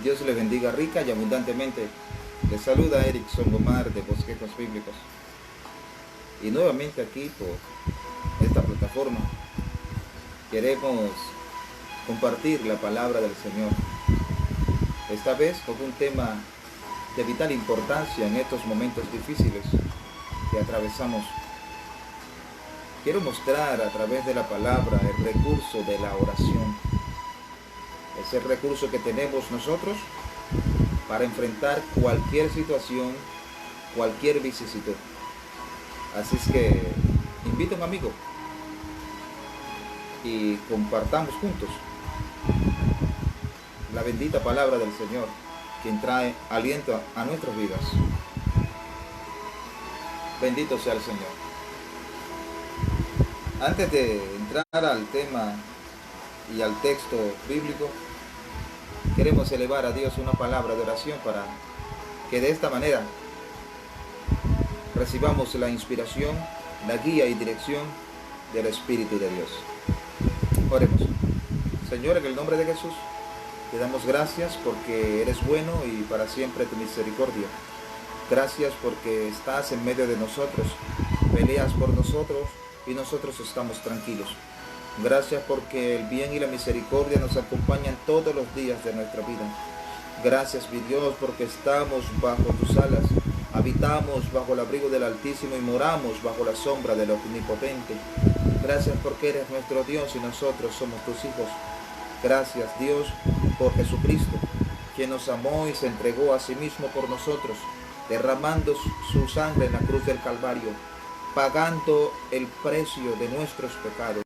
Dios le bendiga rica y abundantemente. Le saluda Erickson Gomar de Bosquejos Bíblicos. Y nuevamente aquí por esta plataforma queremos compartir la palabra del Señor. Esta vez con un tema de vital importancia en estos momentos difíciles que atravesamos. Quiero mostrar a través de la palabra el recurso de la oración. Es el recurso que tenemos nosotros para enfrentar cualquier situación, cualquier vicisitud. Así es que invito a un amigo y compartamos juntos la bendita palabra del Señor, quien trae aliento a nuestras vidas. Bendito sea el Señor. Antes de entrar al tema y al texto bíblico, queremos elevar a Dios una palabra de oración para que de esta manera recibamos la inspiración, la guía y dirección del Espíritu de Dios. Oremos. Señor, en el nombre de Jesús, te damos gracias porque eres bueno y para siempre tu misericordia. Gracias porque estás en medio de nosotros, peleas por nosotros y nosotros estamos tranquilos. Gracias porque el bien y la misericordia nos acompañan todos los días de nuestra vida. Gracias, mi Dios, porque estamos bajo tus alas, habitamos bajo el abrigo del Altísimo y moramos bajo la sombra del Omnipotente. Gracias porque eres nuestro Dios y nosotros somos tus hijos. Gracias, Dios, por Jesucristo, quien nos amó y se entregó a sí mismo por nosotros, derramando su sangre en la cruz del Calvario, pagando el precio de nuestros pecados.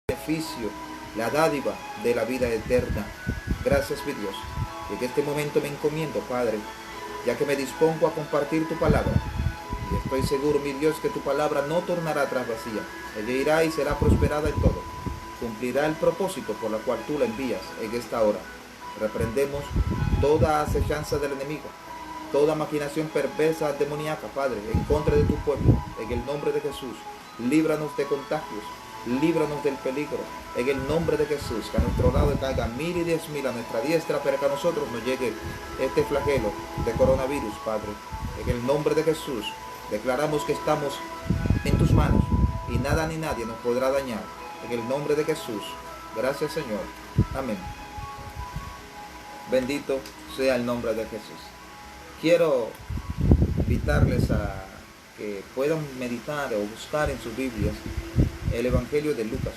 Beneficio, la dádiva de la vida eterna. Gracias, mi Dios. Y en este momento me encomiendo, Padre, ya que me dispongo a compartir tu palabra. Y estoy seguro, mi Dios, que tu palabra no tornará atrás vacía. Ella irá y será prosperada en todo. Cumplirá el propósito por la cual tú la envías en esta hora. Reprendemos toda acechanza del enemigo, toda maquinación perversa demoníaca, Padre, en contra de tu pueblo. En el nombre de Jesús, líbranos de contagios, líbranos del peligro. En el nombre de Jesús, que a nuestro lado caiga 1000 y 10.000 a nuestra diestra, pero que a nosotros nos llegue este flagelo de coronavirus, Padre. En el nombre de Jesús, declaramos que estamos en tus manos y nada ni nadie nos podrá dañar. En el nombre de Jesús. Gracias, Señor. Amén. Bendito sea el nombre de Jesús. Quiero invitarles a que puedan meditar o buscar en sus Biblias el Evangelio de Lucas.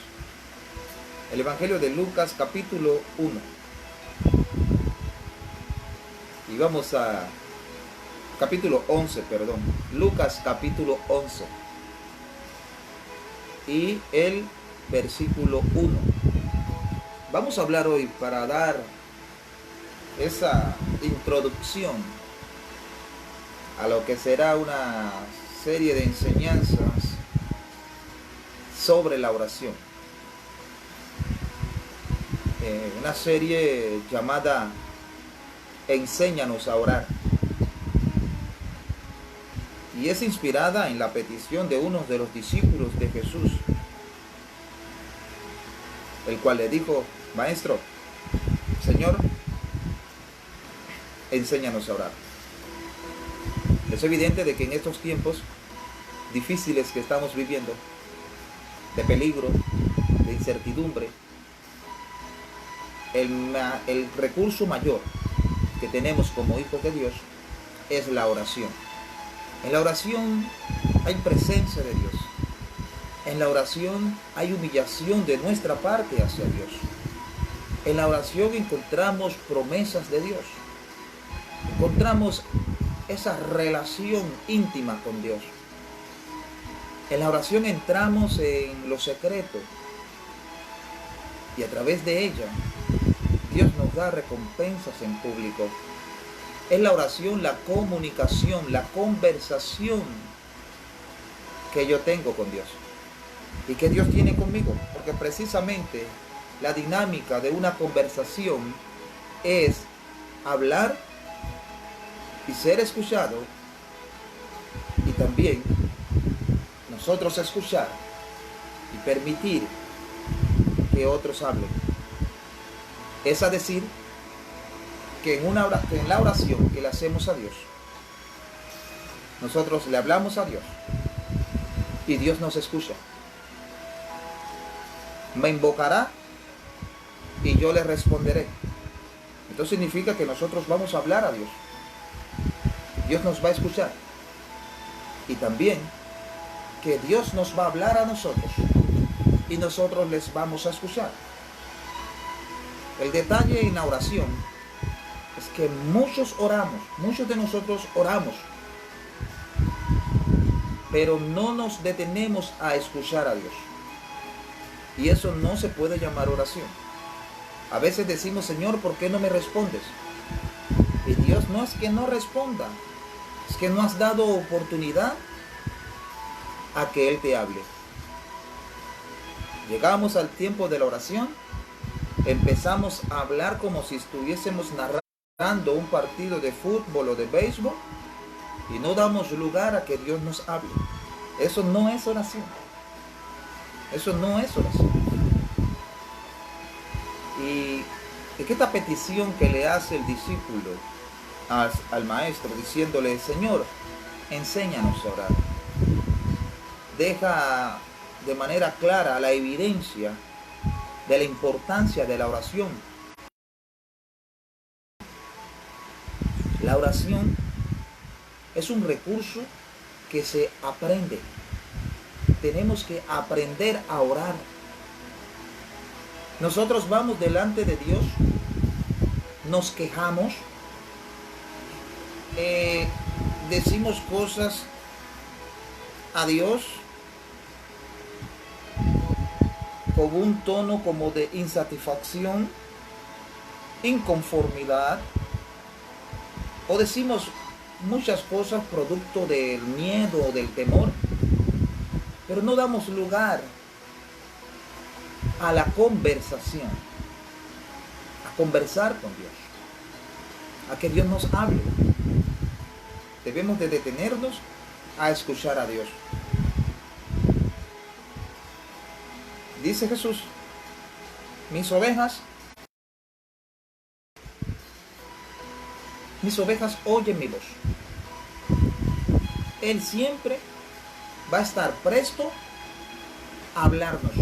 El Evangelio de Lucas, capítulo 1. Y vamos a capítulo 11, perdón. Lucas, capítulo 11. Y el versículo 1. Vamos a hablar hoy para dar esa introducción a lo que será una serie de enseñanzas sobre la oración. Una serie llamada Enséñanos a orar. Y es inspirada en la petición de uno de los discípulos de Jesús, el cual le dijo: Maestro, Señor, enséñanos a orar. Es evidente de que en estos tiempos difíciles que estamos viviendo, de peligro, de incertidumbre, el recurso mayor que tenemos como hijos de Dios es la oración. En la oración hay presencia de Dios. En la oración hay humillación de nuestra parte hacia Dios. En la oración encontramos promesas de Dios. Encontramos esa relación íntima con Dios. En la oración entramos en lo secreto y a través de ella Dios nos da recompensas en público. Es la oración, la comunicación, la conversación que yo tengo con Dios y que Dios tiene conmigo, porque precisamente la dinámica de una conversación es hablar y ser escuchado, y también nosotros escuchar y permitir que otros hablen. Es a decir, que en la oración que le hacemos a Dios, nosotros le hablamos a Dios y Dios nos escucha. Me invocará y yo le responderé. Entonces significa que nosotros vamos a hablar a Dios. Dios nos va a escuchar. Y también que Dios nos va a hablar a nosotros y nosotros les vamos a escuchar. El detalle en la oración es que muchos de nosotros oramos, pero no nos detenemos a escuchar a Dios. Y eso no se puede llamar oración. A veces decimos, Señor, ¿por qué no me respondes? Y Dios no es que no responda, es que no has dado oportunidad a que Él te hable. Llegamos al tiempo de la oración, empezamos a hablar como si estuviésemos narrando un partido de fútbol o de béisbol y no damos lugar a que Dios nos hable. Eso no es oración. Eso no es oración. Y esta petición que le hace el discípulo al maestro, diciéndole, Señor, enséñanos a orar, deja de manera clara la evidencia de la importancia de la oración. La oración es un recurso que se aprende. Tenemos que aprender a orar. Nosotros vamos delante de Dios, nos quejamos, decimos cosas a Dios con un tono como de insatisfacción, inconformidad, o decimos muchas cosas producto del miedo o del temor, pero no damos lugar a la conversación, a conversar con Dios, a que Dios nos hable. Debemos de detenernos a escuchar a Dios. Dice Jesús, mis ovejas oyen mi voz. Él siempre va a estar presto a hablarnos,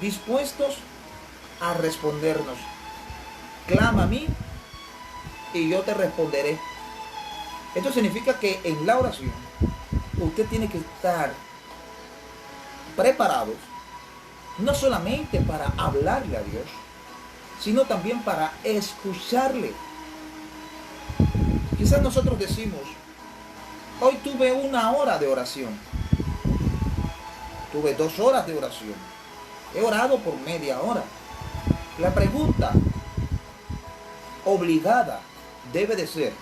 dispuestos a respondernos. Clama a mí y yo te responderé. Esto significa que en la oración usted tiene que estar preparados no solamente para hablarle a Dios, sino también para escucharle. Quizás nosotros decimos, hoy tuve 1 hora de oración, tuve 2 horas de oración, he orado por media hora. La pregunta obligada debe de ser,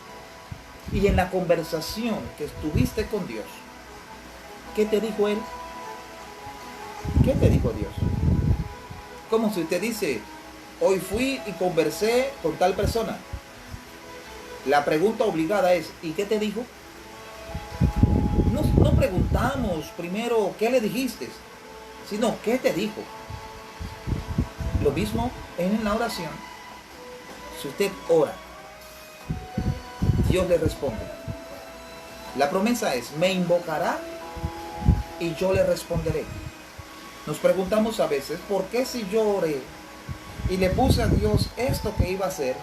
y en la conversación que estuviste con Dios, ¿qué te dijo Él? ¿Qué te dijo Dios? Como si usted dice, hoy fui y conversé con tal persona. La pregunta obligada es, ¿y qué te dijo? No preguntamos primero qué le dijiste, sino qué te dijo. Lo mismo en la oración. Si usted ora, Dios le responde. La promesa es, me invocará y yo le responderé. Nos preguntamos a veces, ¿por qué si yo oré y le puse a Dios esto que iba a hacer,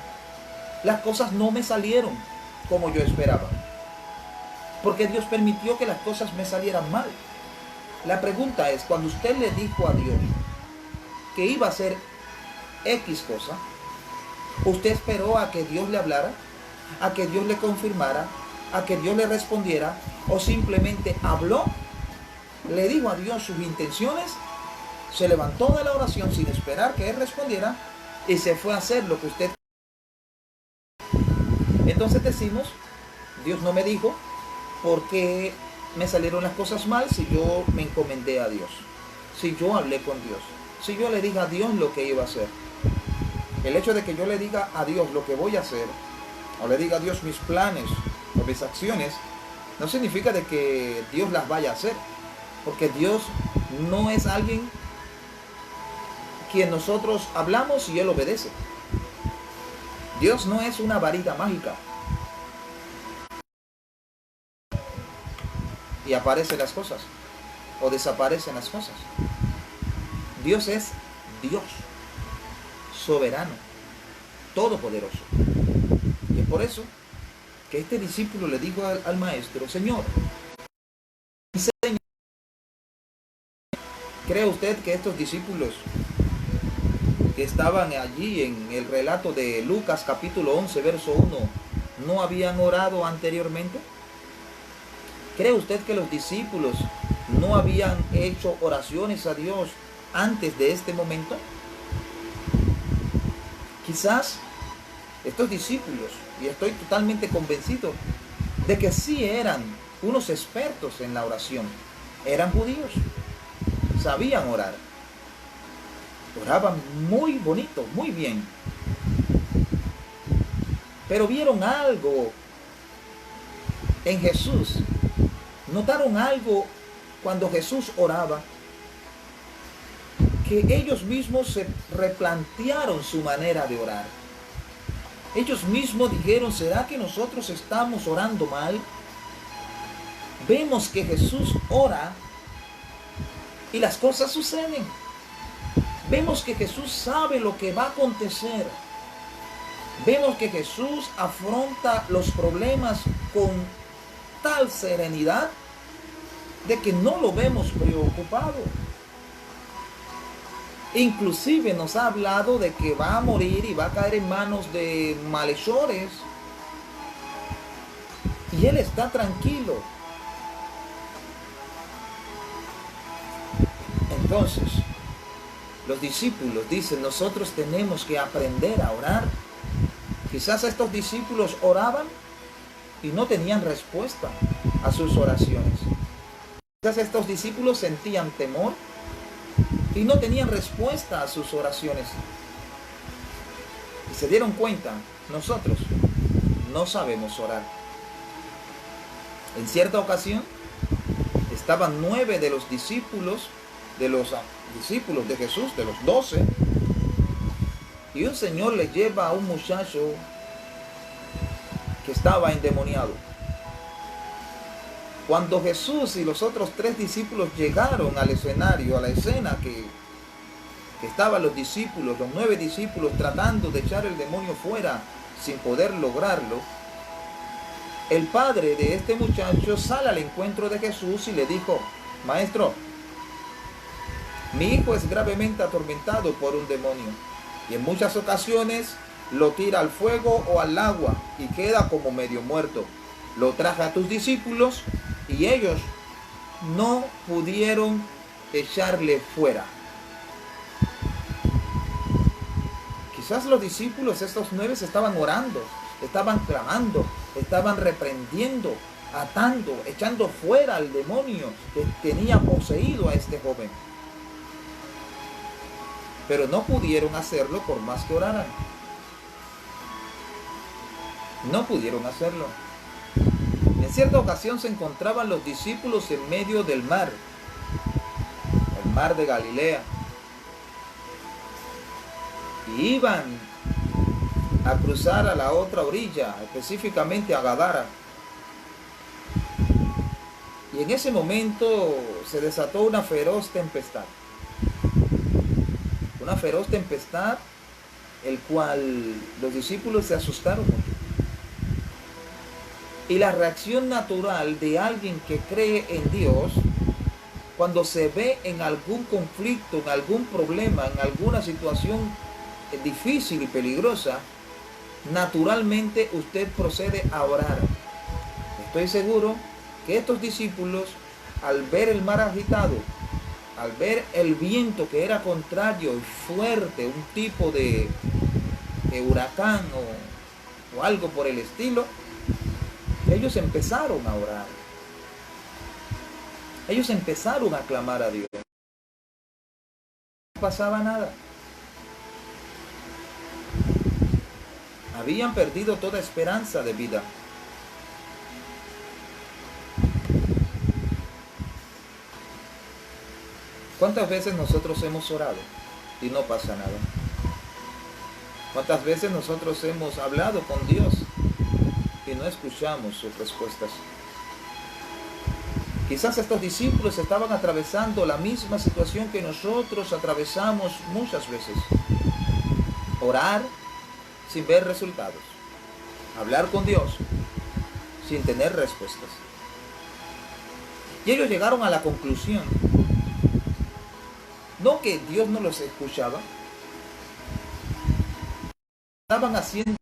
las cosas no me salieron como yo esperaba? Porque Dios permitió que las cosas me salieran mal. La pregunta es, cuando usted le dijo a Dios que iba a hacer X cosa, ¿usted esperó a que Dios le hablara? ¿A que Dios le confirmara? ¿A que Dios le respondiera? ¿O simplemente habló? ¿Le dijo a Dios sus intenciones? Se levantó de la oración sin esperar que Él respondiera y se fue a hacer lo que usted. Entonces decimos, Dios no me dijo por qué me salieron las cosas mal si yo me encomendé a Dios, si yo hablé con Dios, si yo le dije a Dios lo que iba a hacer. El hecho de que yo le diga a Dios lo que voy a hacer, o le diga a Dios mis planes o mis acciones, no significa de que Dios las vaya a hacer, porque Dios no es alguien quien nosotros hablamos y Él obedece. Dios no es una varita mágica y aparecen las cosas o desaparecen las cosas. Dios es Dios, soberano, todopoderoso. Y es por eso que este discípulo le dijo al maestro: Señor, ¿cree usted que estos discípulos que estaban allí en el relato de Lucas capítulo 11, verso 1, no habían orado anteriormente? ¿Cree usted que los discípulos no habían hecho oraciones a Dios antes de este momento? Quizás estos discípulos, y estoy totalmente convencido de que sí eran unos expertos en la oración, eran judíos, sabían orar, oraban muy bonito, muy bien, pero vieron algo en Jesús, notaron algo cuando Jesús oraba, que ellos mismos se replantearon su manera de orar. Ellos mismos dijeron: ¿será que nosotros estamos orando mal? Vemos que Jesús ora y las cosas suceden. Vemos que Jesús sabe lo que va a acontecer. Vemos que Jesús afronta los problemas con tal serenidad de que no lo vemos preocupado. Inclusive nos ha hablado de que va a morir y va a caer en manos de malhechores. Y Él está tranquilo. Entonces, los discípulos dicen: nosotros tenemos que aprender a orar. Quizás estos discípulos oraban y no tenían respuesta a sus oraciones. Quizás estos discípulos sentían temor y no tenían respuesta a sus oraciones. Y se dieron cuenta: nosotros no sabemos orar. En cierta ocasión estaban 9 de los discípulos de Jesús, de los 12, y un señor le lleva a un muchacho que estaba endemoniado. Cuando Jesús y los otros 3 discípulos llegaron al escenario, a la escena que estaban los discípulos, los 9 discípulos tratando de echar el demonio fuera sin poder lograrlo, el padre de este muchacho sale al encuentro de Jesús y le dijo: Maestro, mi hijo es gravemente atormentado por un demonio y en muchas ocasiones lo tira al fuego o al agua y queda como medio muerto. Lo traje a tus discípulos y ellos no pudieron echarle fuera. Quizás los discípulos, estos 9, estaban orando, estaban clamando, estaban reprendiendo, atando, echando fuera al demonio que tenía poseído a este joven. Pero no pudieron hacerlo por más que oraran. No pudieron hacerlo. En cierta ocasión se encontraban los discípulos en medio del mar, el mar de Galilea, y iban a cruzar a la otra orilla, específicamente a Gadara. Y en ese momento se desató una feroz tempestad. Una feroz tempestad, el cual los discípulos se asustaron mucho. Y la reacción natural de alguien que cree en Dios, cuando se ve en algún conflicto, en algún problema, en alguna situación difícil y peligrosa, naturalmente usted procede a orar. Estoy seguro que estos discípulos, al ver el mar agitado, al ver el viento que era contrario y fuerte, un tipo de huracán o algo por el estilo, ellos empezaron a orar. Ellos empezaron a clamar a Dios. No pasaba nada. Habían perdido toda esperanza de vida. ¿Cuántas veces nosotros hemos orado y no pasa nada. ¿Cuántas veces nosotros hemos hablado con Dios y no escuchamos sus respuestas? Quizás estos discípulos estaban atravesando la misma situación que nosotros atravesamos muchas veces. Orar sin ver resultados. Hablar con Dios sin tener respuestas. Y ellos llegaron a la conclusión, no que Dios no los escuchaba, estaban haciendo.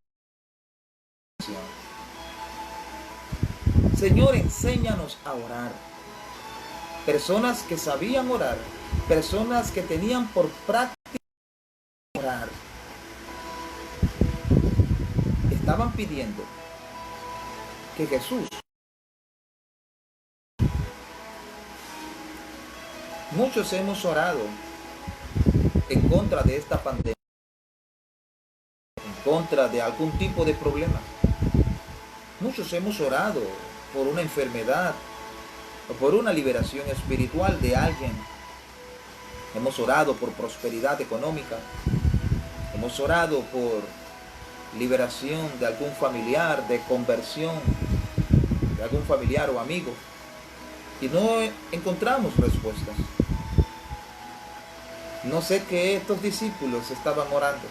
Señor, enséñanos a orar. Personas que sabían orar, personas que tenían por práctica orar, estaban pidiendo que Jesús. Muchos hemos orado en contra de esta pandemia, en contra de algún tipo de problema. Muchos hemos orado por una enfermedad o por una liberación espiritual de alguien. Hemos orado por prosperidad económica. Hemos orado por liberación de algún familiar, de conversión de algún familiar o amigo. Y no encontramos respuestas. No sé qué estos discípulos estaban orando.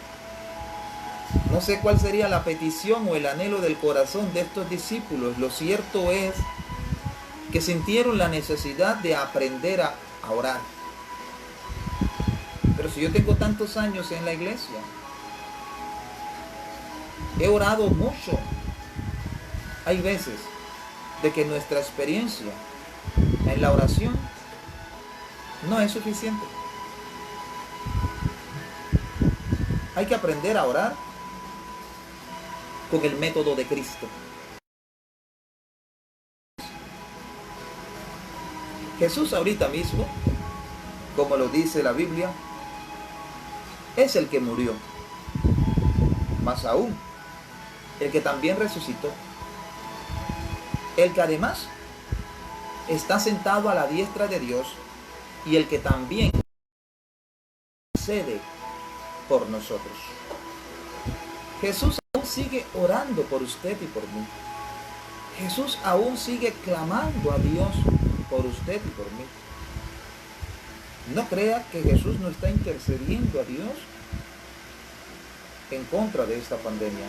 No sé cuál sería la petición o el anhelo del corazón de estos discípulos. Lo cierto es que sintieron la necesidad de aprender a orar. Pero si yo tengo tantos años en la iglesia, he orado mucho. Hay veces de que nuestra experiencia en la oración no es suficiente. Hay que aprender a orar con el método de Cristo. Jesús ahorita mismo, como lo dice la Biblia, es el que murió, más aún, el que también resucitó, el que además está sentado a la diestra de Dios y el que también intercede por nosotros. Jesús aún sigue orando por usted y por mí. Jesús aún sigue clamando a Dios por usted y por mí. No crea que Jesús no está intercediendo a Dios en contra de esta pandemia.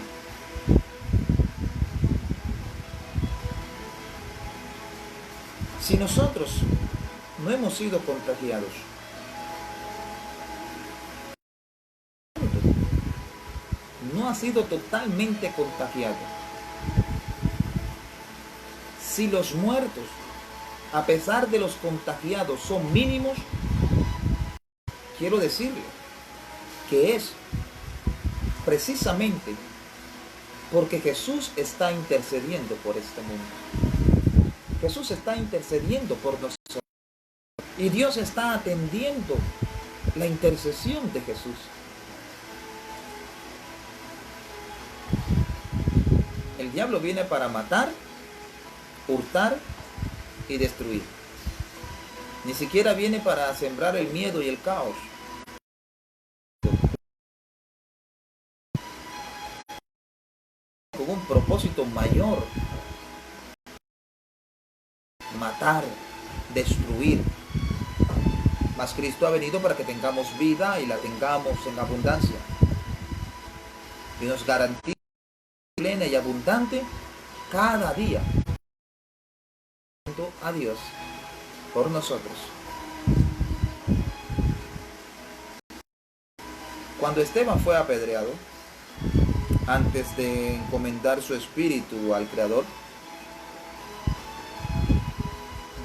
Si nosotros no hemos sido contagiados, no ha sido totalmente contagiado. Si los muertos, a pesar de los contagiados, son mínimos, quiero decirle que es precisamente porque Jesús está intercediendo por este mundo. Jesús está intercediendo por nosotros. Y Dios está atendiendo la intercesión de Jesús. El diablo viene para matar, hurtar y destruir. Ni siquiera viene para sembrar el miedo y el caos. Con un propósito mayor: matar, destruir. Mas Cristo ha venido para que tengamos vida y la tengamos en abundancia. Y nos garantiza plena y abundante cada día. A Dios por nosotros. Cuando Esteban fue apedreado, antes de encomendar su espíritu al Creador,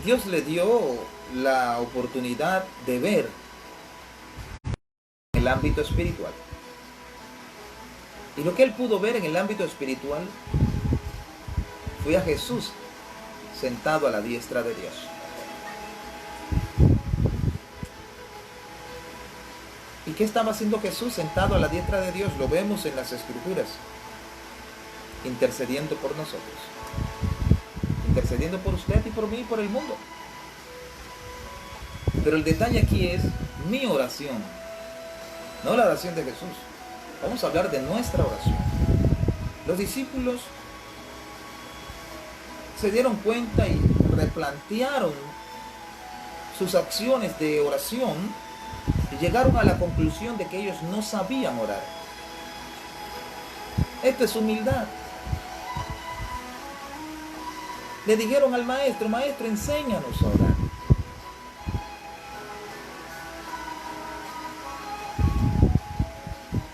Dios le dio la oportunidad de ver el ámbito espiritual. Y lo que él pudo ver en el ámbito espiritual fue a Jesús sentado a la diestra de Dios. ¿Y qué estaba haciendo Jesús sentado a la diestra de Dios? Lo vemos en las Escrituras, intercediendo por nosotros, intercediendo por usted y por mí y por el mundo. Pero el detalle aquí es mi oración no la oración de Jesús. Vamos a hablar de nuestra oración. Los discípulos se dieron cuenta y replantearon sus acciones de oración y llegaron a la conclusión de que ellos no sabían orar. Esto es humildad. Le dijeron al maestro, maestro, enséñanos a orar.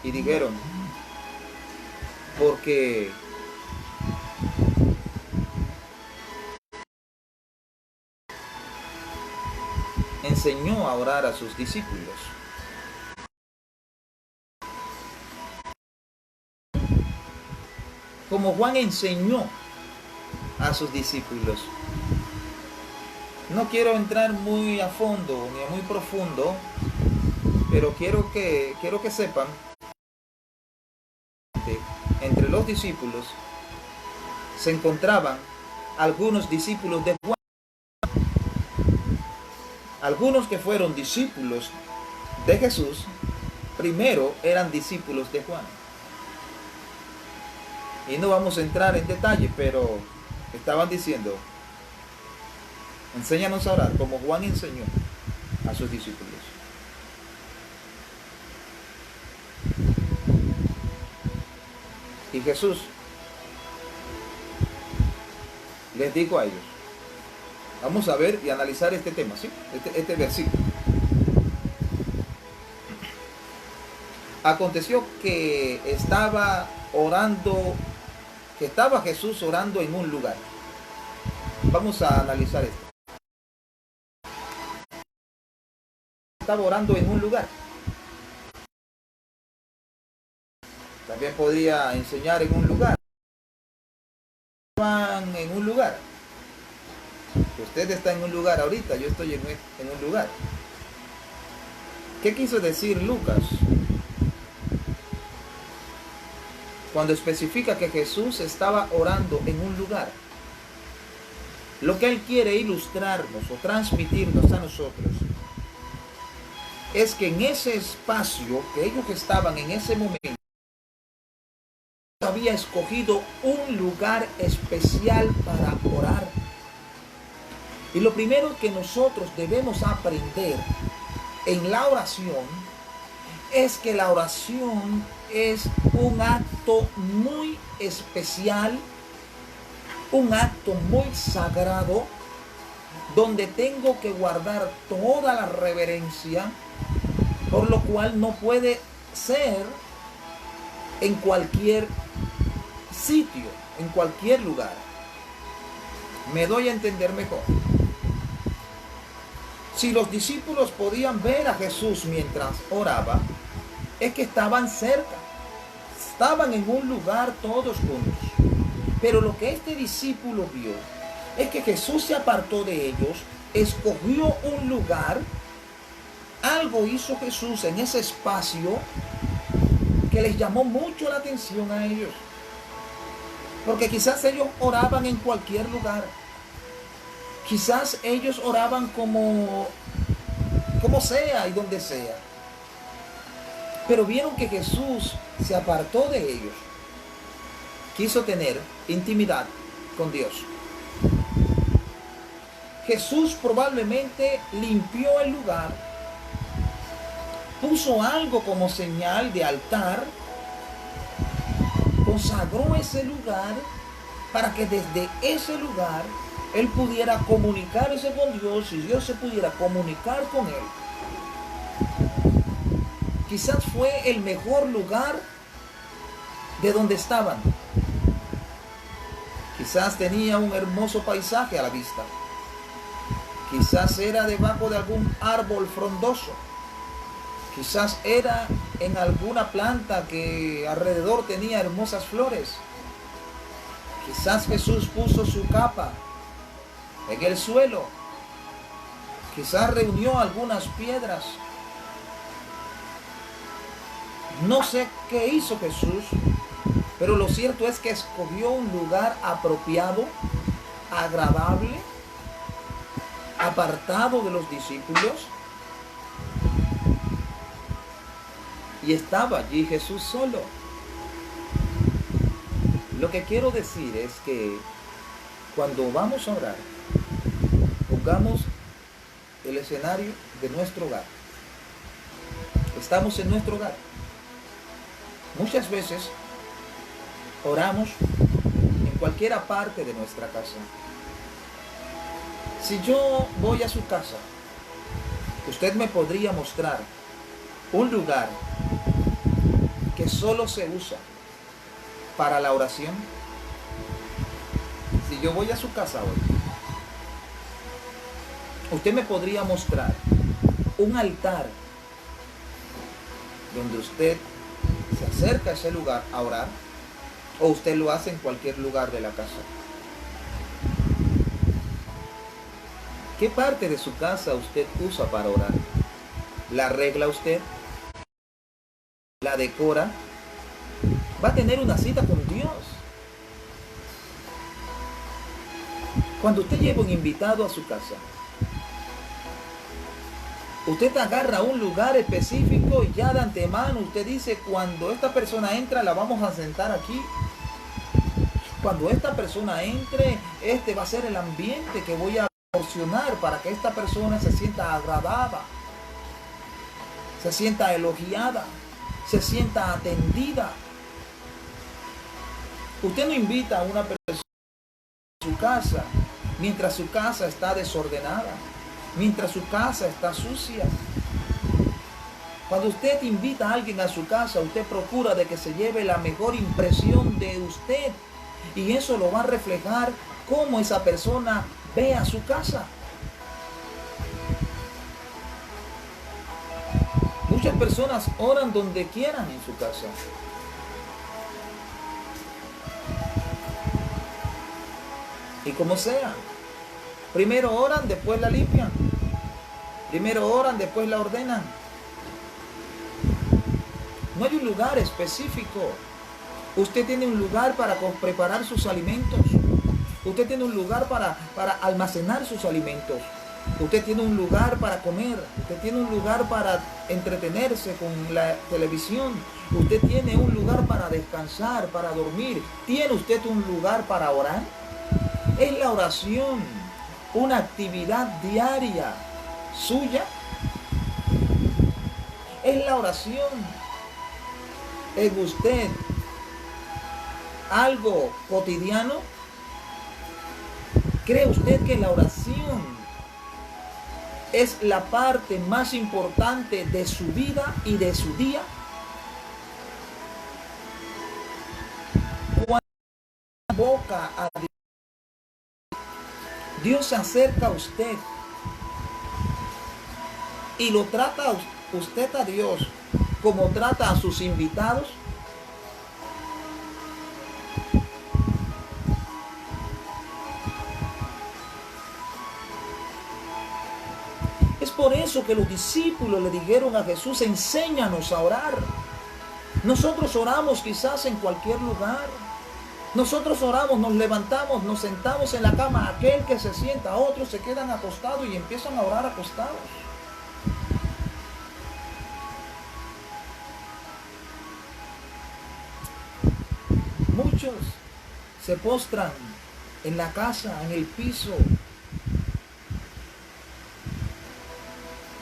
Y dijeron, porque enseñó a orar a sus discípulos. Como Juan enseñó a sus discípulos. No quiero entrar muy a fondo ni muy profundo, pero quiero que sepan que entre los discípulos se encontraban algunos discípulos de Juan. Algunos que fueron discípulos de Jesús, primero eran discípulos de Juan. Y no vamos a entrar en detalle, pero estaban diciendo, enséñanos a orar como Juan enseñó a sus discípulos. Y Jesús les dijo a ellos, vamos a ver y analizar este tema, ¿sí? Este versículo. Aconteció que estaba Jesús orando en un lugar. Vamos a analizar esto. Estaba orando en un lugar. También podría enseñar en un lugar. Estaban en un lugar. Usted está en un lugar ahorita, yo estoy en un lugar. ¿Qué quiso decir Lucas cuando especifica que Jesús estaba orando en un lugar? Lo que él quiere ilustrarnos o transmitirnos a nosotros es que en ese espacio que ellos estaban en ese momento, había escogido un lugar especial para orar. Y lo primero que nosotros debemos aprender en la oración es que la oración es un acto muy especial, un acto muy sagrado, donde tengo que guardar toda la reverencia, por lo cual no puede ser en cualquier sitio, en cualquier lugar. Me doy a entender mejor. Si los discípulos podían ver a Jesús mientras oraba, es que estaban cerca, estaban en un lugar todos juntos. Pero lo que este discípulo vio es que Jesús se apartó de ellos, escogió un lugar, algo hizo Jesús en ese espacio que les llamó mucho la atención a ellos. Porque quizás ellos oraban en cualquier lugar. Quizás ellos oraban como sea y donde sea. Pero vieron que Jesús se apartó de ellos. Quiso tener intimidad con Dios. Jesús probablemente limpió el lugar, puso algo como señal de altar, consagró ese lugar para que desde ese lugar él pudiera comunicarse con Dios y Dios se pudiera comunicar con él. Quizás fue el mejor lugar de donde estaban. Quizás tenía un hermoso paisaje a la vista. Quizás era debajo de algún árbol frondoso. Quizás era en alguna planta que alrededor tenía hermosas flores. Quizás Jesús puso su capa en el suelo. Quizás reunió algunas piedras. No sé qué hizo Jesús, pero lo cierto es que escogió un lugar apropiado, agradable, apartado de los discípulos. y estaba allí Jesús solo. Lo que quiero decir es que cuando vamos a orar, pongamos el escenario de nuestro hogar. Estamos en nuestro hogar. Muchas veces oramos en cualquier parte de nuestra casa. Si yo voy a su casa, usted me podría mostrar un lugar que solo se usa para la oración. Si yo voy a su casa hoy, usted me podría mostrar un altar donde usted se acerca a ese lugar a orar, o usted lo hace en cualquier lugar de la casa. ¿Qué parte de su casa usted usa para orar? ¿La arregla usted? ¿La decora? Va a tener una cita con Dios. Cuando usted lleva un invitado a su casa, usted agarra un lugar específico y ya de antemano usted dice, cuando esta persona entra, la vamos a sentar aquí. Cuando esta persona entre, este va a ser el ambiente que voy a proporcionar para que esta persona se sienta agradada, se sienta elogiada, se sienta atendida. Usted no invita a una persona a su casa mientras su casa está desordenada, mientras su casa está sucia. Cuando usted invita a alguien a su casa, usted procura de que se lleve la mejor impresión de usted, y eso lo va a reflejar cómo esa persona ve a su casa. Muchas personas oran donde quieran en su casa. Y como sea, primero oran, después la limpian. Primero oran, después la ordenan. No hay un lugar específico. Usted tiene un lugar para preparar sus alimentos. Usted tiene un lugar para almacenar sus alimentos. Usted tiene un lugar para comer. Usted tiene un lugar para entretenerse con la televisión. Usted tiene un lugar para descansar, para dormir. ¿Tiene usted un lugar para orar? ¿Es la oración una actividad diaria suya? ¿Es la oración en usted algo cotidiano? ¿Cree usted que la oración es la parte más importante de su vida y de su día? Cuando invoca a Dios, Dios se acerca a usted y lo trata usted a Dios como trata a sus invitados. Es por eso que los discípulos le dijeron a Jesús, enséñanos a orar. Nosotros oramos quizás en cualquier lugar. Nosotros oramos, nos levantamos, nos sentamos en la cama. Aquel que se sienta, otros se quedan acostados y empiezan a orar acostados. Muchos se postran en la casa, en el piso.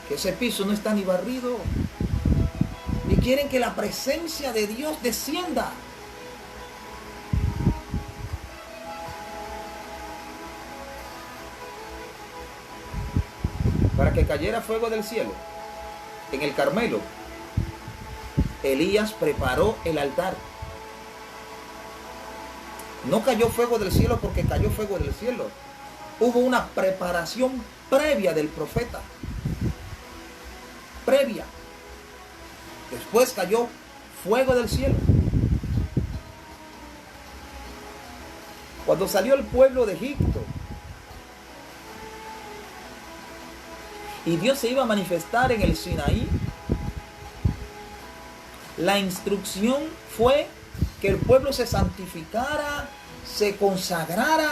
Que ese piso no está ni barrido. Y quieren que la presencia de Dios descienda. Para que cayera fuego del cielo. En el Carmelo, Elías preparó el altar. No cayó fuego del cielo porque cayó fuego del cielo. Hubo una preparación previa del profeta. Previa. Después cayó fuego del cielo. Cuando salió el pueblo de Egipto y Dios se iba a manifestar en el Sinaí, la instrucción fue que el pueblo se santificara, se consagrara.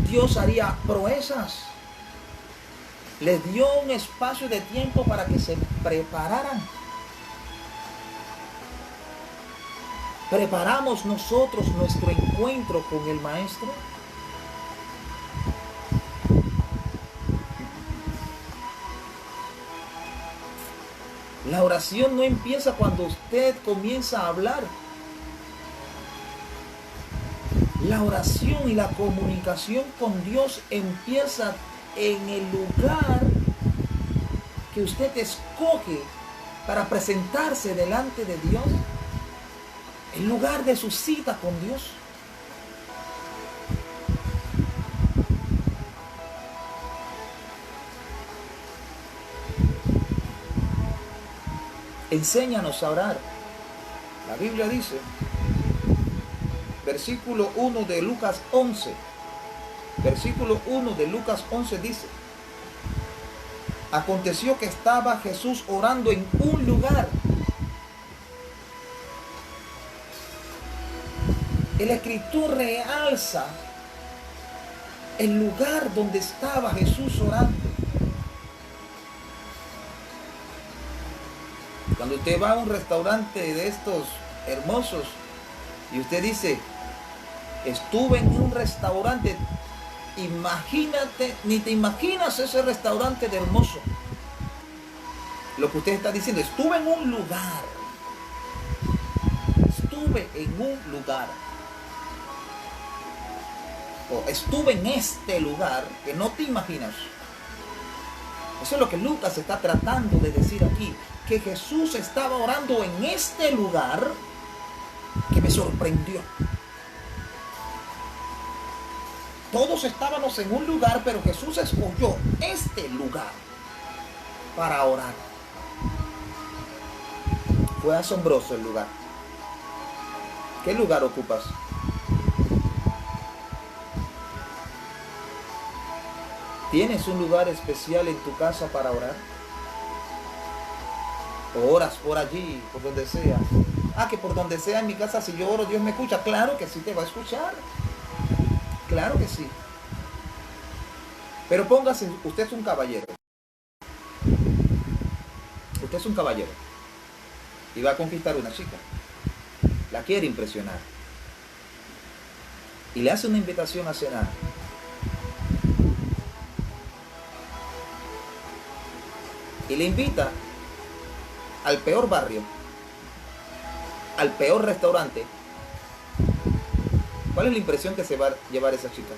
Dios haría proezas. Les dio un espacio de tiempo para que se prepararan. ¿Preparamos nosotros nuestro encuentro con el Maestro? La oración no empieza cuando usted comienza a hablar. La oración y la comunicación con Dios empieza en el lugar que usted escoge para presentarse delante de Dios. El lugar de su cita con Dios. Enséñanos a orar. La Biblia dice, versículo 1 de Lucas 11, versículo 1 de Lucas 11 dice, aconteció que estaba Jesús orando en un lugar. El escritor realza el lugar donde estaba Jesús orando. Cuando usted va a un restaurante de estos hermosos y usted dice, estuve en un restaurante, imagínate, ni te imaginas ese restaurante de hermoso. Lo que usted está diciendo, estuve en un lugar. Estuve en un lugar. O estuve en este lugar que no te imaginas. Eso es lo que Lucas está tratando de decir aquí. Que Jesús estaba orando en este lugar que me sorprendió. Todos estábamos en un lugar, pero Jesús escogió este lugar para orar. Fue asombroso el lugar. ¿Qué lugar ocupas? ¿Tienes un lugar especial en tu casa para orar? ¿O oras por allí, por donde sea? Ah, que por donde sea en mi casa, si yo oro, Dios me escucha. Claro que sí te va a escuchar. Claro que sí. Pero póngase, usted es un caballero. Usted es un caballero. Y va a conquistar una chica. La quiere impresionar. Y le hace una invitación a cenar. Y le invita al peor barrio, al peor restaurante. ¿Cuál es la impresión que se va a llevar esa chica?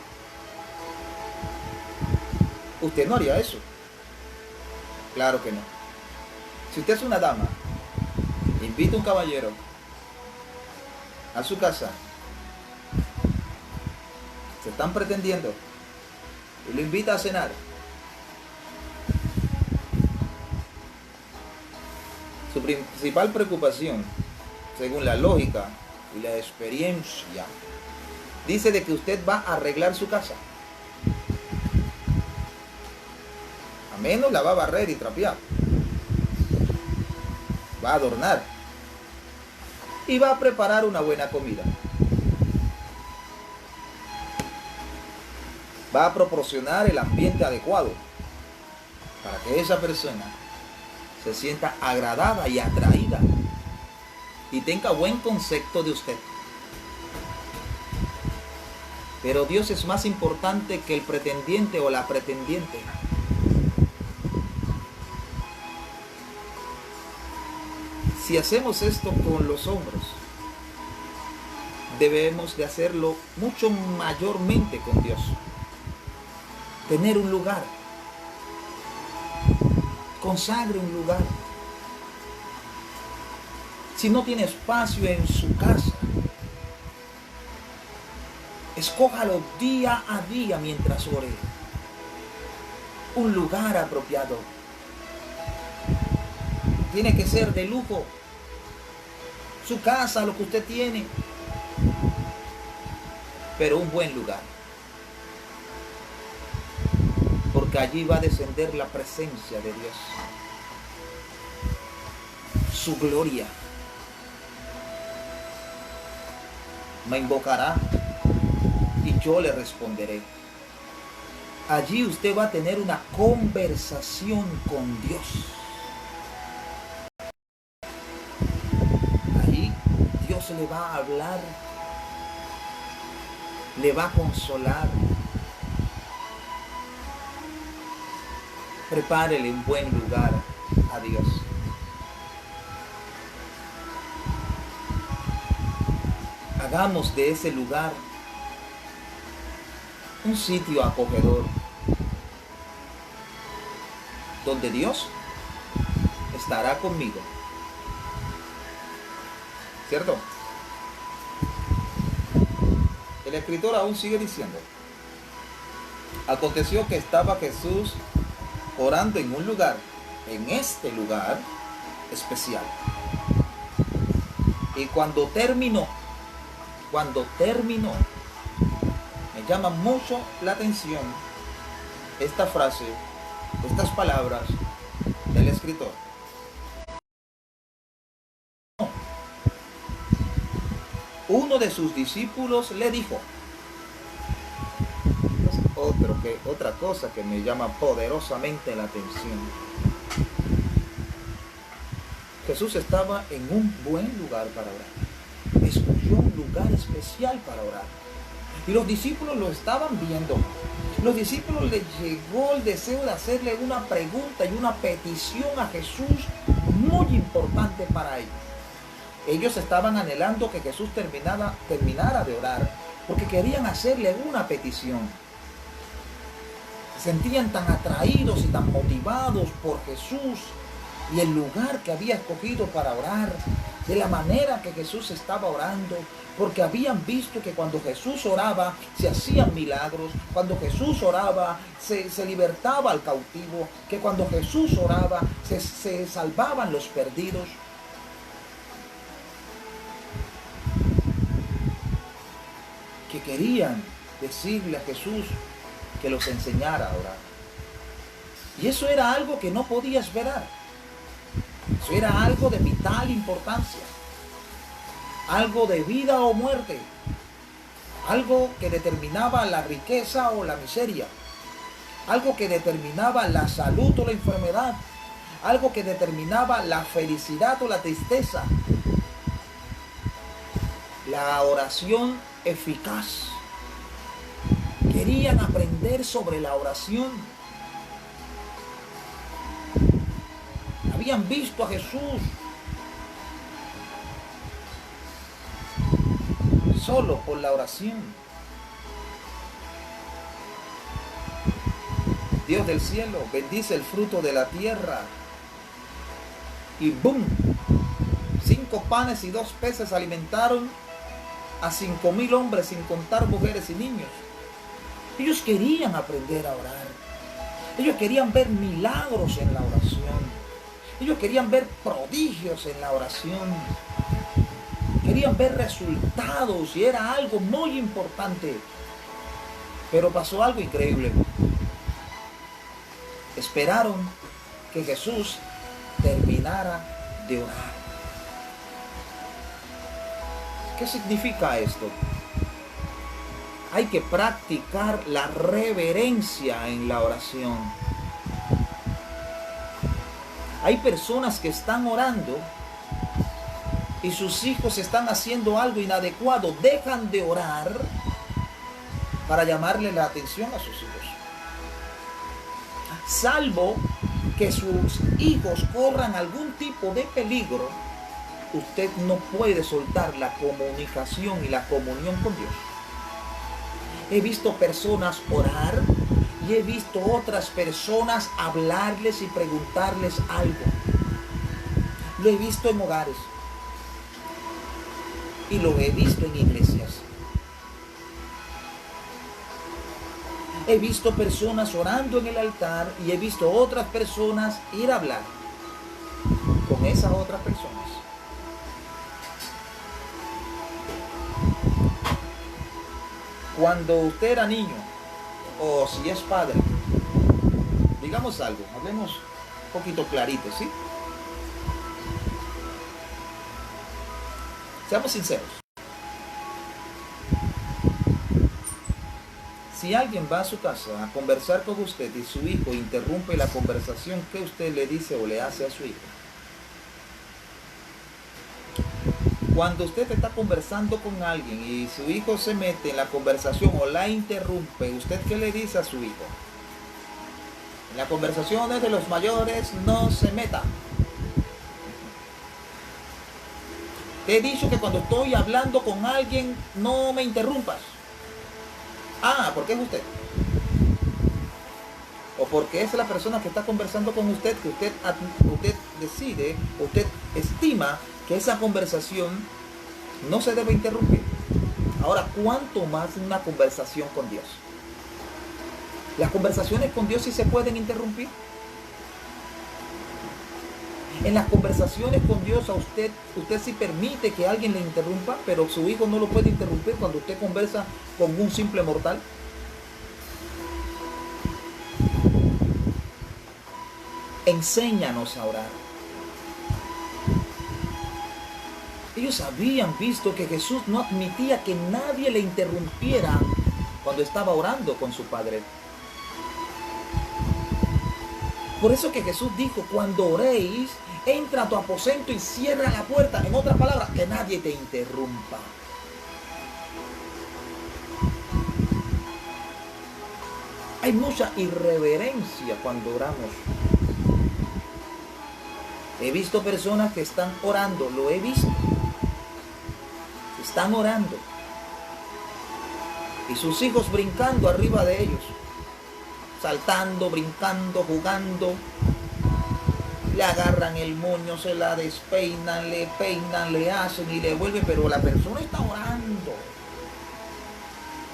Usted no haría eso. Claro que no. Si usted es una dama, invita a un caballero a su casa, se están pretendiendo y lo invita a cenar, su principal preocupación, según la lógica y la experiencia, dice de que usted va a arreglar su casa. A menos la va a barrer y trapear. Va a adornar. Y va a preparar una buena comida. Va a proporcionar el ambiente adecuado para que esa persona se sienta agradada y atraída y tenga buen concepto de usted. Pero Dios es más importante que el pretendiente o la pretendiente. Si hacemos esto con los hombres, debemos de hacerlo mucho mayormente con Dios. Tener un lugar. Consagre un lugar. Si no tiene espacio en su casa, escójalo día a día mientras ore. Un lugar apropiado. Tiene que ser de lujo. Su casa, lo que usted tiene. Pero un buen lugar. Porque allí va a descender la presencia de Dios. Su gloria. Me invocará y yo le responderé. Allí usted va a tener una conversación con Dios. Allí Dios le va a hablar, le va a consolar. Prepárele un buen lugar a Dios. Hagamos de ese lugar un sitio acogedor, donde Dios estará conmigo. ¿Cierto? El escritor aún sigue diciendo: aconteció que estaba Jesús orando en un lugar, en este lugar especial. Y cuando terminó, me llama mucho la atención esta frase, estas palabras del escritor. Uno de sus discípulos le dijo, otra cosa que me llama poderosamente la atención. Jesús estaba en un buen lugar para orar. Escogió un lugar especial para orar. Y los discípulos lo estaban viendo. Los discípulos les llegó el deseo de hacerle una pregunta y una petición a Jesús muy importante para ellos. Ellos estaban anhelando que Jesús terminara de orar, porque querían hacerle una petición. Se sentían tan atraídos y tan motivados por Jesús y el lugar que había escogido para orar, de la manera que Jesús estaba orando, porque habían visto que cuando Jesús oraba se hacían milagros, cuando Jesús oraba se libertaba al cautivo, que cuando Jesús oraba se salvaban los perdidos. Que querían decirle a Jesús que los enseñara a orar. Y eso era algo que no podía esperar. Eso era algo de vital importancia. Algo de vida o muerte. Algo que determinaba la riqueza o la miseria. Algo que determinaba la salud o la enfermedad. Algo que determinaba la felicidad o la tristeza. La oración eficaz. Querían aprender sobre la oración. Habían visto a Jesús solo por la oración. Dios del cielo bendice el fruto de la tierra. Y ¡boom! 5 panes y 2 peces alimentaron a 5,000 hombres, sin contar mujeres y niños. Ellos querían aprender a orar. Ellos querían ver milagros en la oración. Ellos querían ver prodigios en la oración. Querían ver resultados y era algo muy importante. Pero pasó algo increíble. Esperaron que Jesús terminara de orar. ¿Qué significa esto? Hay que practicar la reverencia en la oración. Hay personas que están orando y sus hijos están haciendo algo inadecuado. Dejan de orar para llamarle la atención a sus hijos. Salvo que sus hijos corran algún tipo de peligro, usted no puede soltar la comunicación y la comunión con Dios. He visto personas orar y he visto otras personas hablarles y preguntarles algo. Lo he visto en hogares y lo he visto en iglesias. He visto personas orando en el altar y he visto otras personas ir a hablar con esas otras personas. Cuando usted era niño, o si es padre, digamos algo, hablemos un poquito clarito, ¿sí? Seamos sinceros. Si alguien va a su casa a conversar con usted y su hijo interrumpe la conversación, ¿qué usted le dice o le hace a su hijo? Cuando usted está conversando con alguien y su hijo se mete en la conversación o la interrumpe, ¿usted qué le dice a su hijo? En las conversaciones de los mayores no se meta. Te he dicho que cuando estoy hablando con alguien no me interrumpas. Ah, ¿por qué es usted? O porque es la persona que está conversando con usted, que usted decide, usted estima que esa conversación no se debe interrumpir. Ahora, ¿cuánto más una conversación con Dios? ¿Las conversaciones con Dios sí se pueden interrumpir? En las conversaciones con Dios a usted sí permite que alguien le interrumpa, pero su hijo no lo puede interrumpir cuando usted conversa con un simple mortal. Enséñanos a orar. Ellos habían visto que Jesús no admitía que nadie le interrumpiera cuando estaba orando con su Padre. Por eso que Jesús dijo, cuando oréis, entra a tu aposento y cierra la puerta. En otras palabras, que nadie te interrumpa. Hay mucha irreverencia cuando oramos. He visto personas que están orando, lo he visto. Están orando. Y sus hijos brincando arriba de ellos. Saltando, brincando, jugando. Le agarran el moño, se la despeinan, le peinan, le hacen y le vuelven. Pero la persona está orando.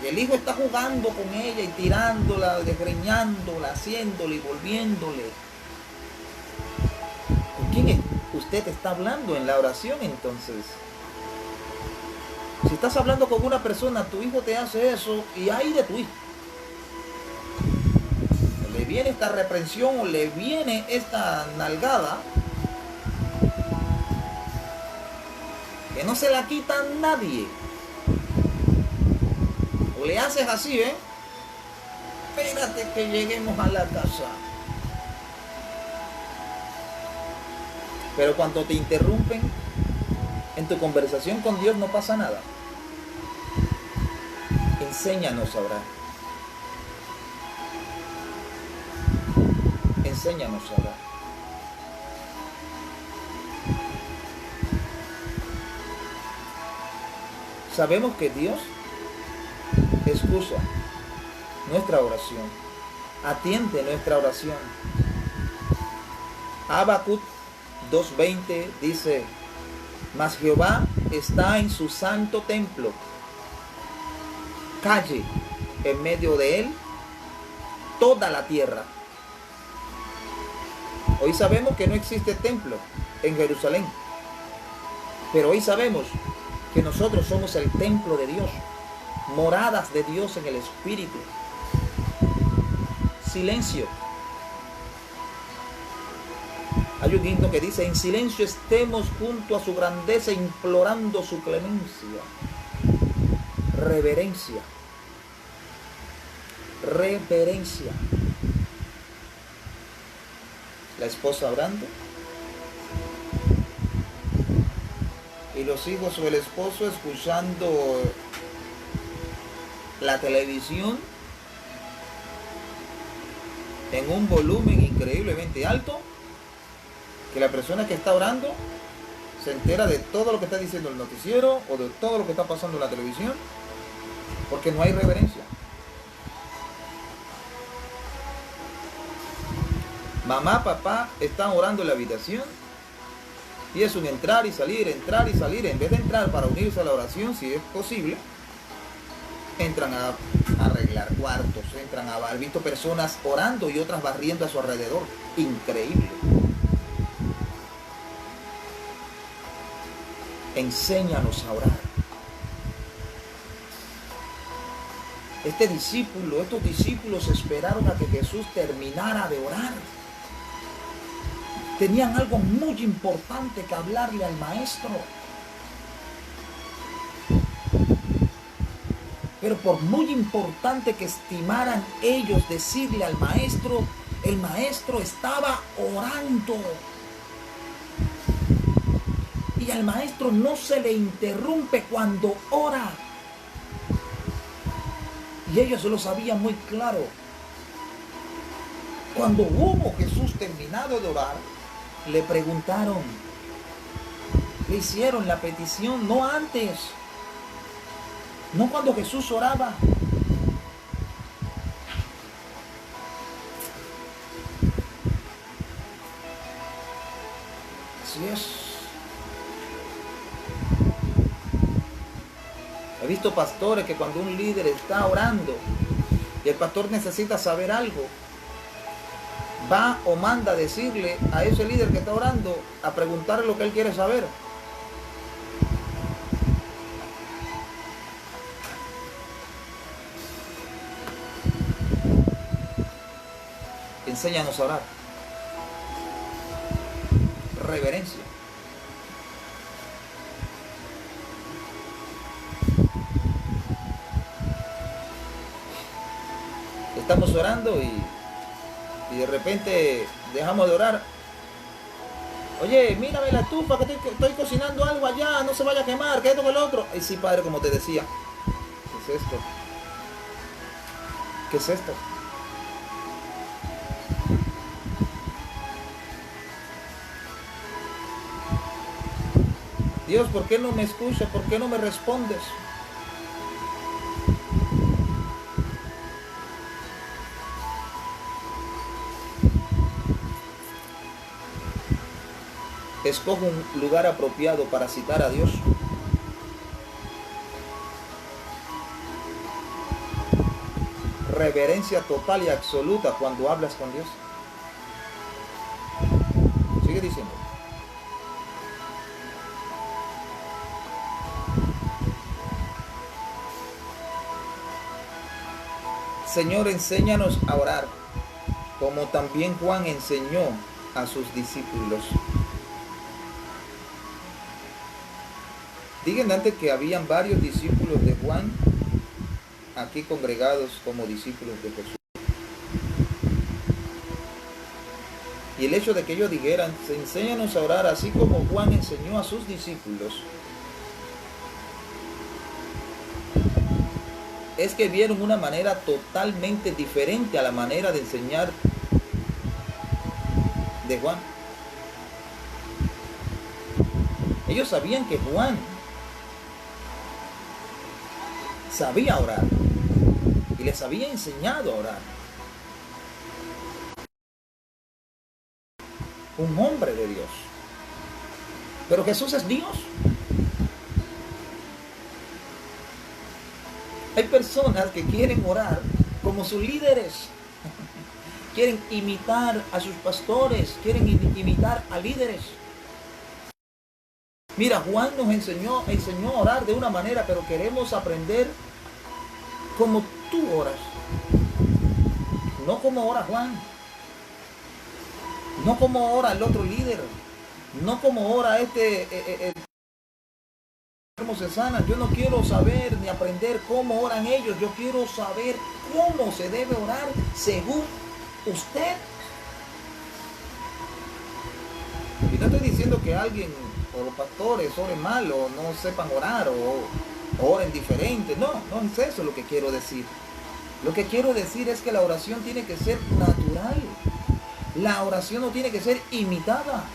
Y el hijo está jugando con ella y tirándola, desgreñándola, haciéndole y volviéndole. ¿Con quién usted está hablando en la oración entonces? Si estás hablando con una persona, tu hijo te hace eso y ay de tu hijo. Le viene esta reprensión o le viene esta nalgada que no se la quita nadie. O le haces así, espérate que lleguemos a la casa. Pero cuando te interrumpen en tu conversación con Dios no pasa nada. Enséñanos a orar. Enséñanos a orar. Sabemos que Dios escucha nuestra oración, atiende nuestra oración. Habacuc 2:20 dice, mas Jehová está en su santo templo, calle en medio de él toda la tierra. Hoy sabemos que no existe templo en Jerusalén, pero hoy sabemos que nosotros somos el templo de Dios, moradas de Dios en el Espíritu. Silencio. Hay un himno que dice, en silencio estemos junto a su grandeza, implorando su clemencia. Reverencia. Reverencia. La esposa orando. Y los hijos o el esposo escuchando la televisión en un volumen increíblemente alto, que la persona que está orando se entera de todo lo que está diciendo el noticiero o de todo lo que está pasando en la televisión, porque no hay reverencia. Mamá, papá están orando en la habitación y es un entrar y salir. En vez de entrar para unirse a la oración, si es posible, entran a arreglar cuartos, entran a... He visto personas orando y otras barriendo a su alrededor. Increíble. Enséñanos a orar. Estos discípulos esperaron a que Jesús terminara de orar. Tenían algo muy importante que hablarle al maestro. Pero por muy importante que estimaran ellos decirle al maestro, el maestro estaba orando. Y al maestro no se le interrumpe cuando ora. Y ellos lo sabían muy claro. Cuando hubo Jesús terminado de orar, le preguntaron, le hicieron la petición, no antes, no cuando Jesús oraba. Así es. He visto pastores que cuando un líder está orando y el pastor necesita saber algo, va o manda a decirle a ese líder que está orando, a preguntarle lo que él quiere saber. Enséñanos a orar. Reverencia. Estamos orando y de repente dejamos de orar. Oye, mírame la estufa, que estoy cocinando algo allá, no se vaya a quemar, que esto, que el otro. Y sí, padre, como te decía. ¿Qué es esto? ¿Qué es esto? Dios, ¿por qué no me escuchas? ¿Por qué no me respondes? Escoge un lugar apropiado para citar a Dios. Reverencia total y absoluta cuando hablas con Dios. Sigue diciendo. Señor, enséñanos a orar, como también Juan enseñó a sus discípulos. Digan antes que habían varios discípulos de Juan aquí congregados como discípulos de Jesús. Y el hecho de que ellos dijeran, enséñanos a orar así como Juan enseñó a sus discípulos, es que vieron una manera totalmente diferente a la manera de enseñar de Juan. Ellos sabían que Juan sabía orar y les había enseñado a orar. Un hombre de Dios. Pero Jesús es Dios. Hay personas que quieren orar como sus líderes. Quieren imitar a sus pastores, quieren imitar a líderes. Mira, Juan nos enseñó a orar de una manera, pero queremos aprender como tú oras. No como ora Juan. No como ora el otro líder. No como ora enfermo se sana. Yo no quiero saber ni aprender cómo oran ellos. Yo quiero saber cómo se debe orar según usted. Y no estoy diciendo que alguien o los pastores oren mal o no sepan orar o oren diferente. No es eso lo que quiero decir. Lo que quiero decir es que la oración tiene que ser natural. La oración no tiene que ser imitada.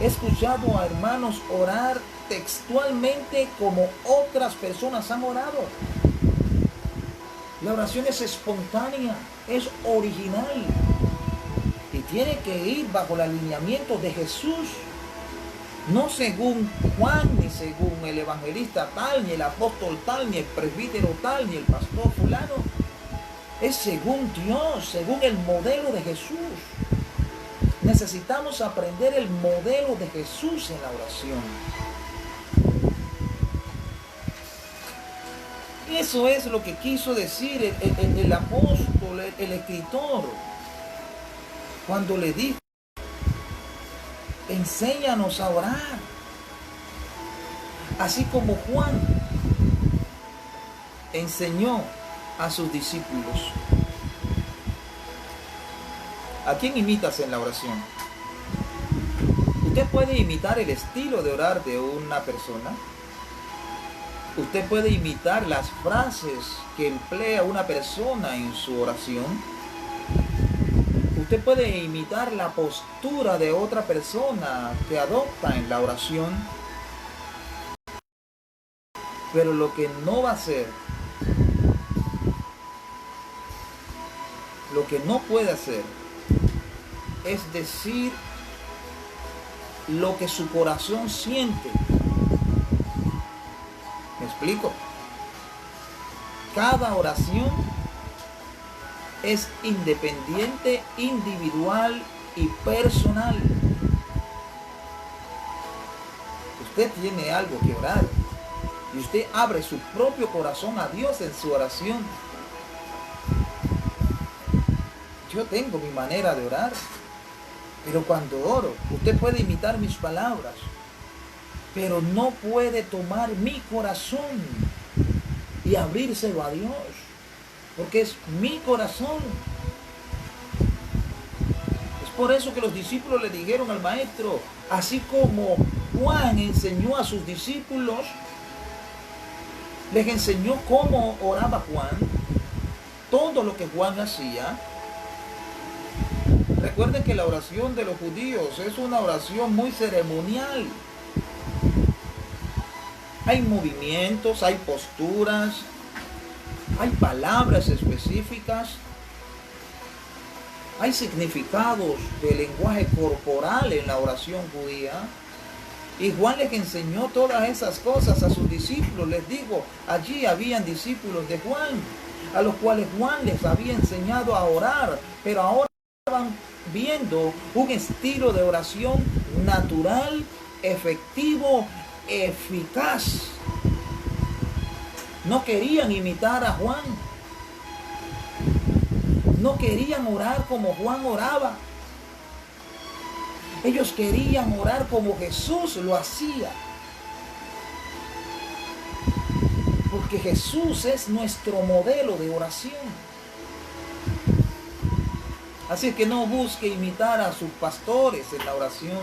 He escuchado a hermanos orar textualmente como otras personas han orado. La oración es espontánea, es original y tiene que ir bajo el alineamiento de Jesús. No según Juan, ni según el evangelista tal, ni el apóstol tal, ni el presbítero tal, ni el pastor fulano. Es según Dios, según el modelo de Jesús. Necesitamos aprender el modelo de Jesús en la oración. Eso es lo que quiso decir el apóstol, el escritor, cuando le dijo, enséñanos a orar, así como Juan. enseñó a sus discípulos. ¿A quién imitas en la oración? Usted puede imitar el estilo de orar de una persona. Usted puede imitar las frases que emplea una persona en su oración. Usted puede imitar la postura de otra persona que adopta en la oración. Pero lo que no va a hacer, lo que no puede hacer, es decir lo que su corazón siente. ¿Me explico? Cada oración es independiente, individual y personal. Usted tiene algo que orar y usted abre su propio corazón a Dios en su oración. Yo tengo mi manera de orar, pero cuando oro, usted puede imitar mis palabras, pero no puede tomar mi corazón y abrírselo a Dios, porque es mi corazón. Es por eso que los discípulos le dijeron al maestro, así como Juan enseñó a sus discípulos, les enseñó cómo oraba Juan, todo lo que Juan hacía. Recuerden que la oración de los judíos es una oración muy ceremonial. Hay movimientos, hay posturas, hay palabras específicas, hay significados de lenguaje corporal en la oración judía. Y Juan les enseñó todas esas cosas a sus discípulos. Les digo, allí habían discípulos de Juan, a los cuales Juan les había enseñado a orar, pero ahora estaban viendo un estilo de oración natural, efectivo, eficaz. No querían imitar a Juan. No querían orar como Juan oraba. Ellos querían orar como Jesús lo hacía. Porque Jesús es nuestro modelo de oración. Así que no busque imitar a sus pastores en la oración.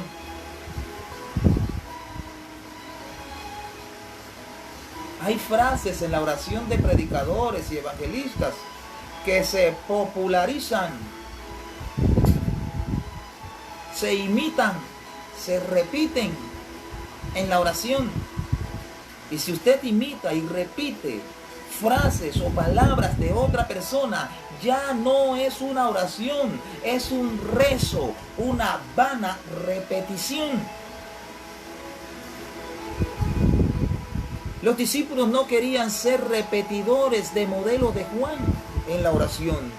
Hay frases en la oración de predicadores y evangelistas que se popularizan, se imitan, se repiten en la oración. Y si usted imita y repite frases o palabras de otra persona, ya no es una oración, es un rezo, una vana repetición. Los discípulos no querían ser repetidores de modelo de Juan en la oración.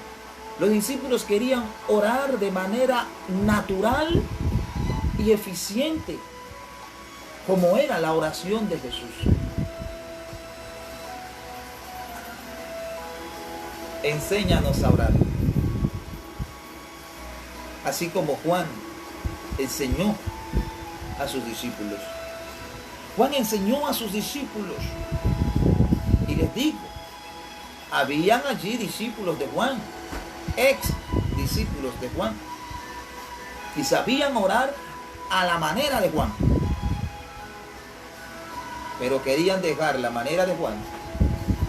Los discípulos querían orar de manera natural y eficiente, como era la oración de Jesús. Enséñanos a orar, así como Juan enseñó a sus discípulos. Juan enseñó a sus discípulos, y les digo, habían allí discípulos de Juan, ex discípulos de Juan, y sabían orar a la manera de Juan, pero querían dejar la manera de Juan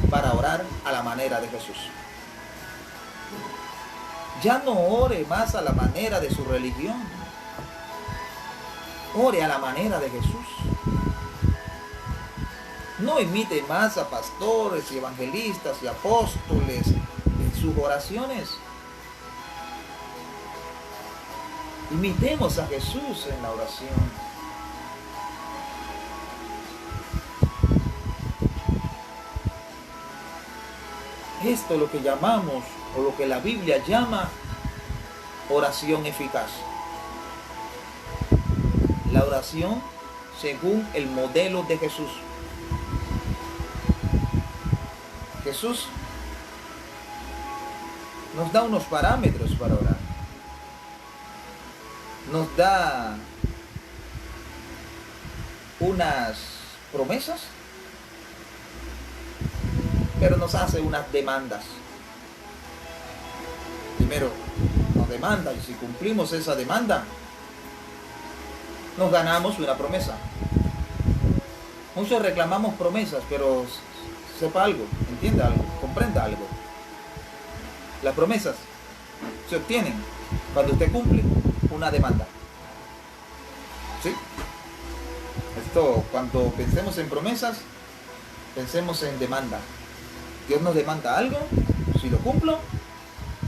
para orar a la manera de Jesús. Ya no ore más a la manera de su religión, ore a la manera de Jesús. No imite más a pastores y evangelistas y apóstoles en sus oraciones. Imitemos a Jesús en la oración. Esto es lo que llamamos, o lo que la Biblia llama, oración eficaz. La oración según el modelo de Jesús. Jesús nos da unos parámetros para orar. Nos da unas promesas pero nos hace unas demandas. Primero, nos demanda, y si cumplimos esa demanda, nos ganamos una promesa. Muchos reclamamos promesas, pero sepa algo, entienda algo, comprenda algo. Las promesas se obtienen cuando usted cumple una demanda. ¿Sí? Esto, cuando pensemos en promesas, pensemos en demanda. Dios nos demanda algo, si lo cumplo,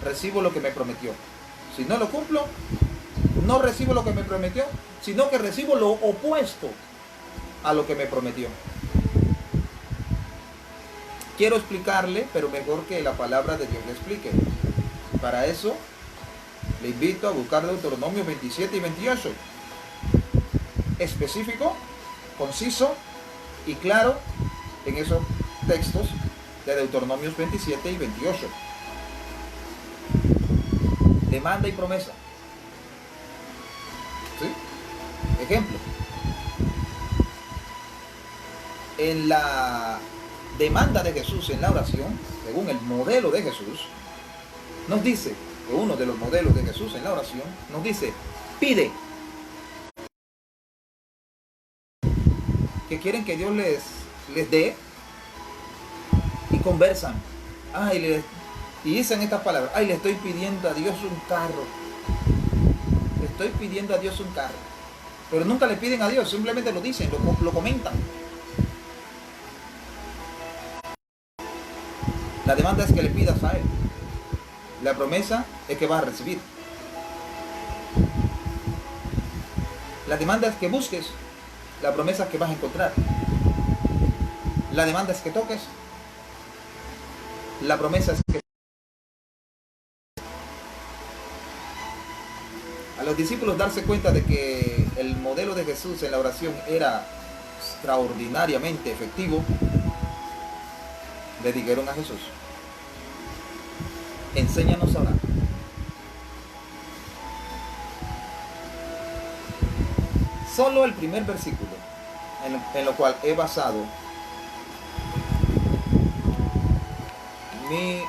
recibo lo que me prometió. Si no lo cumplo, no recibo lo que me prometió, sino que recibo lo opuesto a lo que me prometió. Quiero explicarle, pero mejor que la palabra de Dios le explique. Para eso, le invito a buscar Deuteronomio 27 y 28. Específico, conciso y claro en esos textos de Deuteronomios 27 y 28. Demanda y promesa. ¿Sí? Ejemplo. En la demanda de Jesús en la oración, según el modelo de Jesús, nos dice, uno de los modelos de Jesús en la oración, nos dice, pide. Que quieren que Dios les dé y conversan. Y dicen estas palabras, le estoy pidiendo a Dios un carro. Le estoy pidiendo a Dios un carro. Pero nunca le piden a Dios, simplemente lo dicen, lo comentan. La demanda es que le pidas a Él. La promesa es que vas a recibir. La demanda es que busques. La promesa es que vas a encontrar. La demanda es que toques. La promesa es que... A los discípulos darse cuenta de que el modelo de Jesús en la oración era extraordinariamente efectivo, le dijeron a Jesús, enséñanos a orar. Solo el primer versículo en lo cual he basado mi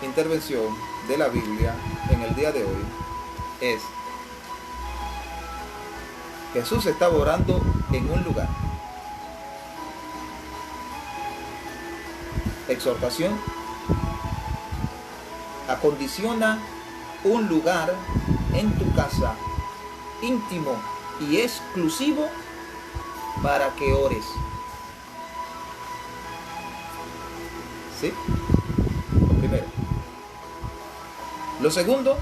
intervención de la Biblia en el día de hoy es: Jesús estaba orando en un lugar. Exhortación: acondiciona un lugar en tu casa íntimo y exclusivo para que ores. ¿Sí? Lo primero. Lo segundo,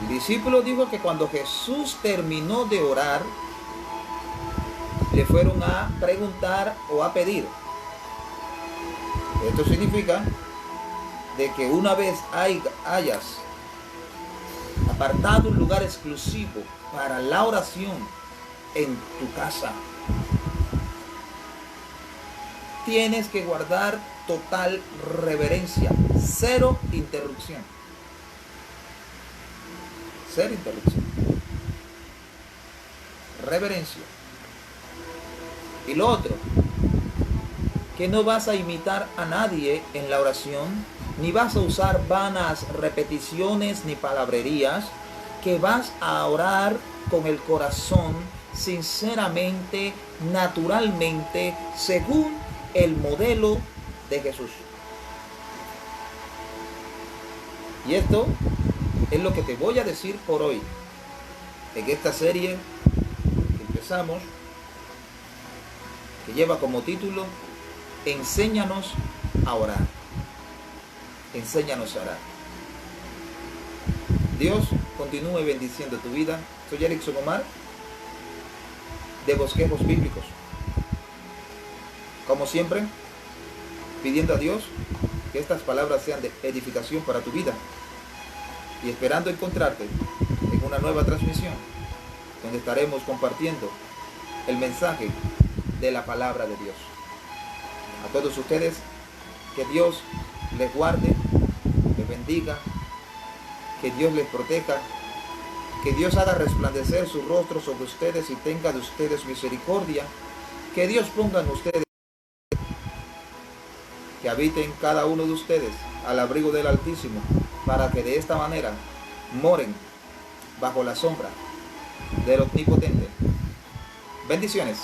el discípulo dijo que cuando Jesús terminó de orar, le fueron a preguntar o a pedir. Esto significa de que una vez hayas apartado un lugar exclusivo para la oración en tu casa, tienes que guardar total reverencia, cero interrupción. Cero interrupción. Reverencia. Y lo otro, que no vas a imitar a nadie en la oración, ni vas a usar vanas repeticiones ni palabrerías, que vas a orar con el corazón, sinceramente, naturalmente, según el modelo de Jesús. Y esto es lo que te voy a decir por hoy, en esta serie que empezamos, que lleva como título Enséñanos a orar. Enséñanos a orar. Dios continúe bendiciendo tu vida. Soy Erickson Omar, de Bosquejos Bíblicos. Como siempre, pidiendo a Dios que estas palabras sean de edificación para tu vida, y esperando encontrarte en una nueva transmisión donde estaremos compartiendo el mensaje de la palabra de Dios. A todos ustedes, que Dios les guarde, les bendiga, que Dios les proteja, que Dios haga resplandecer su rostro sobre ustedes y tenga de ustedes misericordia, que Dios ponga en ustedes que habite en cada uno de ustedes al abrigo del Altísimo, para que de esta manera moren bajo la sombra del Omnipotente. Bendiciones.